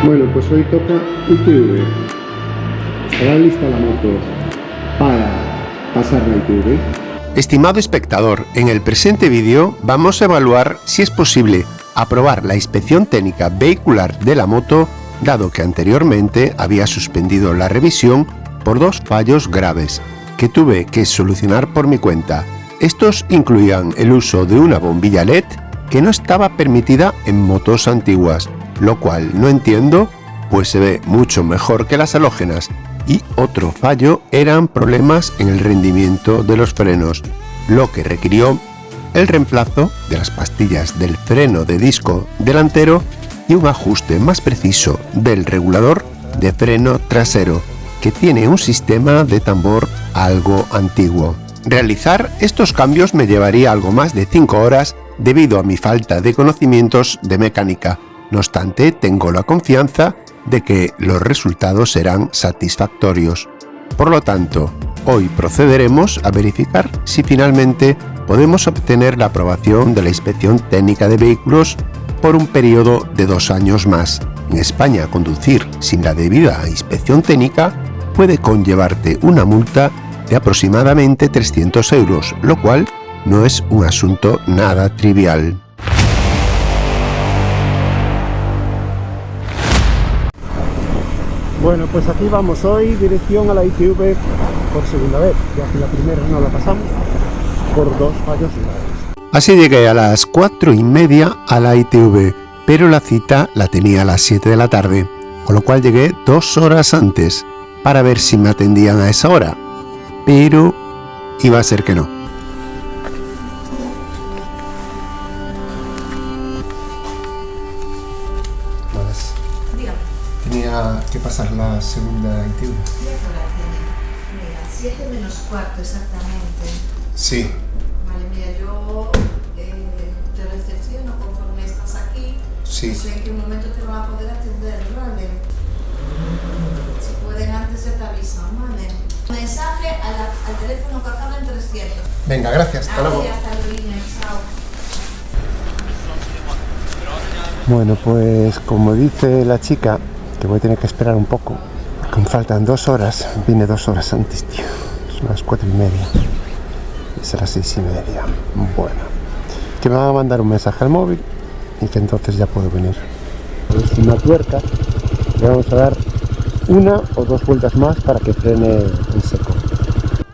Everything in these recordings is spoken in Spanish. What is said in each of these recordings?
Bueno, pues hoy toca ITV. ¿Estará lista la moto para pasar la ITV? Estimado espectador, en el presente vídeo vamos a evaluar si es posible aprobar la inspección técnica vehicular de la moto, dado que anteriormente había suspendido la revisión por dos fallos graves que tuve que solucionar por mi cuenta. Estos incluían el uso de una bombilla LED que no estaba permitida en motos antiguas, lo cual no entiendo, pues se ve mucho mejor que las halógenas, y otro fallo eran problemas en el rendimiento de los frenos, lo que requirió el reemplazo de las pastillas del freno de disco delantero y un ajuste más preciso del regulador de freno trasero, que tiene un sistema de tambor algo antiguo. Realizar estos cambios me llevaría algo más de 5 horas debido a mi falta de conocimientos de mecánica. No obstante, tengo la confianza de que los resultados serán satisfactorios. Por lo tanto, hoy procederemos a verificar si finalmente podemos obtener la aprobación de la inspección técnica de vehículos por un periodo de 2 años más. En España, conducir sin la debida inspección técnica puede conllevarte una multa de aproximadamente 300 euros, lo cual no es un asunto nada trivial. Bueno, pues aquí vamos hoy, dirección a la ITV por segunda vez, ya que la primera no la pasamos por dos fallos graves. Así llegué a las 4:30 a la ITV, pero la cita la tenía a las 7 de la tarde, con lo cual llegué 2 horas antes para ver si me atendían a esa hora, pero iba a ser que no. Tenía que pasar la segunda ITV. Mira, 7 menos cuarto exactamente. Sí. Vale, mira, yo te recepciono conforme estás aquí. Sí. No sé en qué momento te van a poder atender, ¿vale? Si pueden antes ya te avisan, ¿vale? Mensaje al teléfono que acaba en 300. Venga, gracias. Hasta luego. Hasta luego, chao. Bueno, pues como dice la chica, que voy a tener que esperar un poco, que me faltan 2 horas, vine 2 horas antes, tío, son las 4:30, es a las 6:30, bueno, que me van a mandar un mensaje al móvil y que entonces ya puedo venir. Es una tuerca, le vamos a dar 1 o 2 vueltas más para que frene en seco.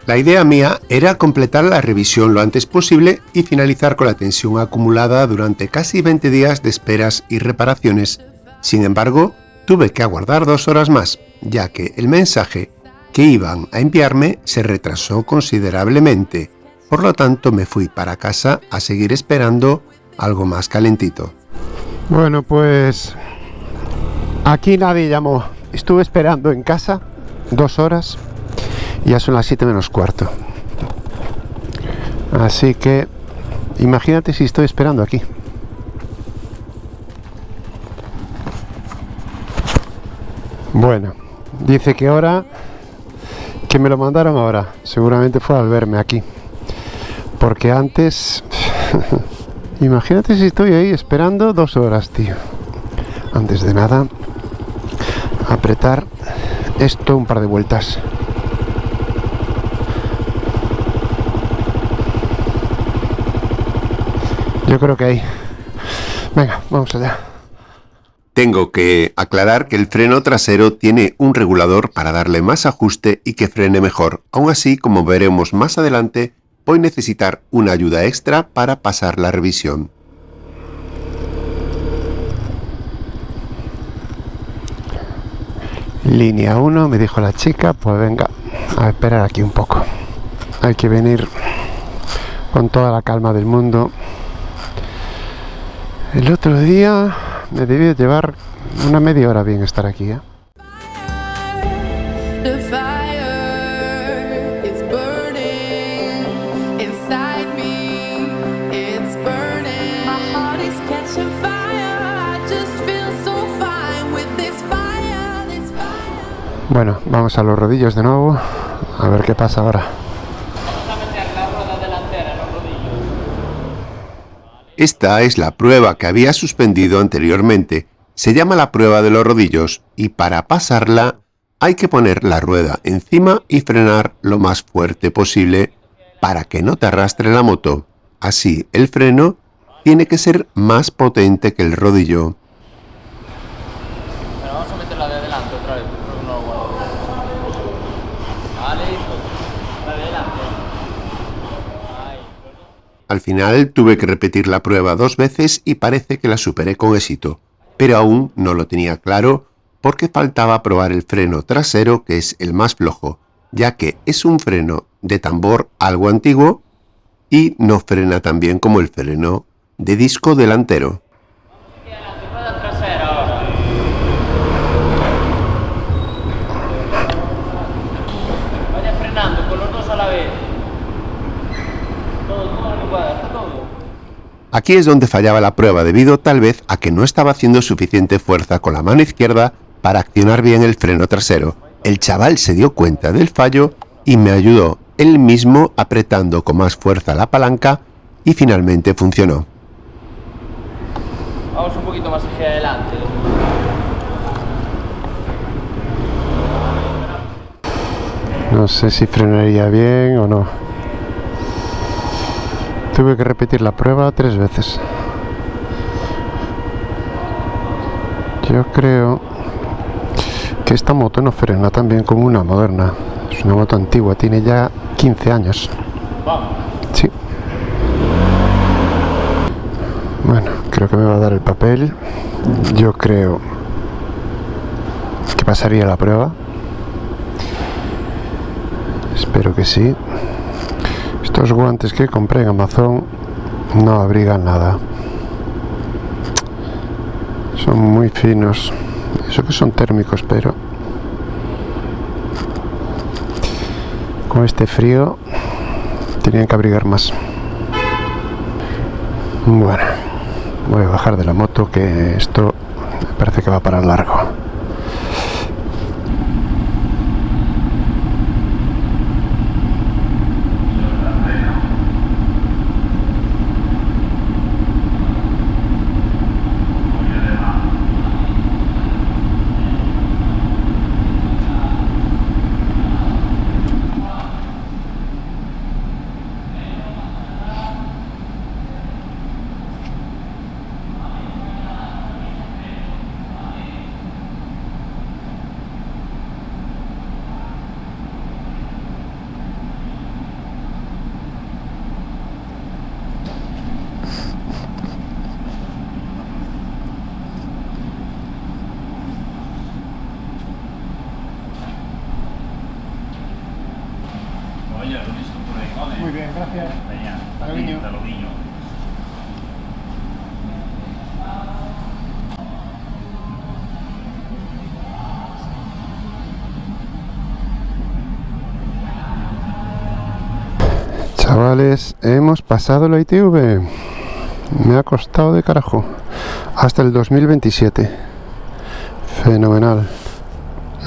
La idea mía era completar la revisión lo antes posible y finalizar con la tensión acumulada durante casi 20 días de esperas y reparaciones. Sin embargo, tuve que aguardar 2 horas más, ya que el mensaje que iban a enviarme se retrasó considerablemente. Por lo tanto, me fui para casa a seguir esperando algo más calentito. Bueno, pues aquí nadie llamó. Estuve esperando en casa 2 horas y ya son las 7 menos cuarto. Así que imagínate si estoy esperando aquí. Bueno, dice que ahora, que me lo mandaron ahora, seguramente fue al verme aquí, porque antes, imagínate si estoy ahí esperando 2 horas, tío. Antes de nada, apretar esto un par de vueltas. Yo creo que ahí. Venga, vamos allá. Tengo que aclarar que el freno trasero tiene un regulador para darle más ajuste y que frene mejor. Aún así, como veremos más adelante, voy a necesitar una ayuda extra para pasar la revisión. Línea 1, me dijo la chica, pues venga, a esperar aquí un poco. Hay que venir con toda la calma del mundo. El otro día me debió llevar una media hora bien estar aquí, ¿eh? Bueno, vamos a los rodillos de nuevo, a ver qué pasa ahora. Esta es la prueba que había suspendido anteriormente Se llama la prueba de los rodillos y para pasarla hay que poner la rueda encima y frenar lo más fuerte posible para que no te arrastre la moto. Así el freno tiene que ser más potente que el rodillo. Bueno, vamos a meterla de adelante otra vez, porque no lo guardo. Vale, listo. La de adelante. Ahí. Al final tuve que repetir la prueba 2 veces y parece que la superé con éxito, pero aún no lo tenía claro porque faltaba probar el freno trasero, que es el más flojo, ya que es un freno de tambor algo antiguo y no frena tan bien como el freno de disco delantero. Aquí adelante, rueda trasera ahora. Vaya frenando con los dos a la vez. Todo igual, está todo. Aquí es donde fallaba la prueba debido tal vez a que no estaba haciendo suficiente fuerza con la mano izquierda para accionar bien el freno trasero. El chaval se dio cuenta del fallo y me ayudó él mismo apretando con más fuerza la palanca y finalmente funcionó. Vamos un poquito más hacia adelante. No sé si frenaría bien o no. Tuve que repetir la prueba 3 veces. Yo creo que esta moto no frena tan bien como una moderna. Es una moto antigua, tiene ya 15 años. Vamos. Sí. Bueno, creo que me va a dar el papel. Yo creo que pasaría la prueba. Espero que sí. Estos guantes que compré en Amazon no abrigan nada. Son muy finos. Eso que son térmicos, pero con este frío tenían que abrigar más. Bueno, voy a bajar de la moto, que esto me parece que va para largo. Oye, lo visto por ahí, ¿vale? Muy bien, gracias. Venga, Hasta luego. hasta luego. Chavales, hemos pasado la ITV. Me ha costado de carajo. Hasta el 2027. Fenomenal.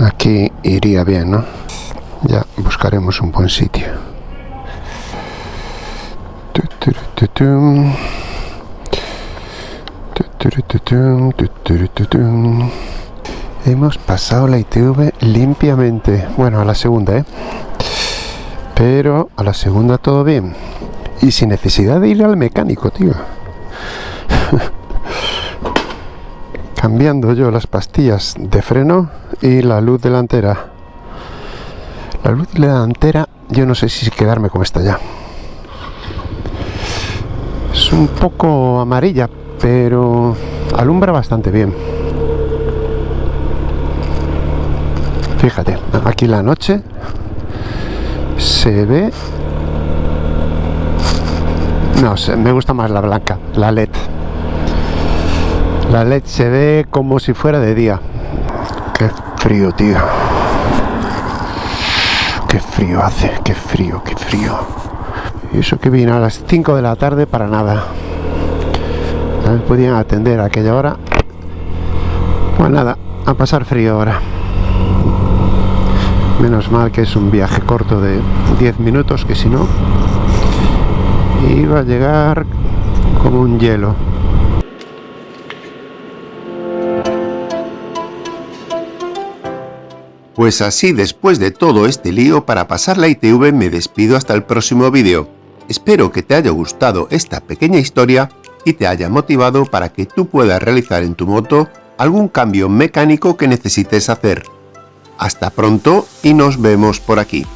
Aquí iría bien, ¿no? Ya buscaremos un buen sitio. Hemos pasado la ITV limpiamente. Bueno, a la segunda, ¿eh? Pero a la segunda todo bien. Y sin necesidad de ir al mecánico, tío. Cambiando yo las pastillas de freno y la luz delantera. La luz delantera, yo no sé si quedarme con esta ya. Es un poco amarilla, pero alumbra bastante bien. Fíjate, aquí la noche se ve. No sé, me gusta más la blanca, la LED. La LED se ve como si fuera de día. Qué frío, tío. Qué frío hace, qué frío, qué frío. Y eso que vino a las 5 de la tarde para nada. No me podían atender a aquella hora. Pues nada, a pasar frío ahora. Menos mal que es un viaje corto de 10 minutos, que si no iba a llegar como un hielo. Pues así, después de todo este lío para pasar la ITV, me despido hasta el próximo vídeo. Espero que te haya gustado esta pequeña historia y te haya motivado para que tú puedas realizar en tu moto algún cambio mecánico que necesites hacer. Hasta pronto y nos vemos por aquí.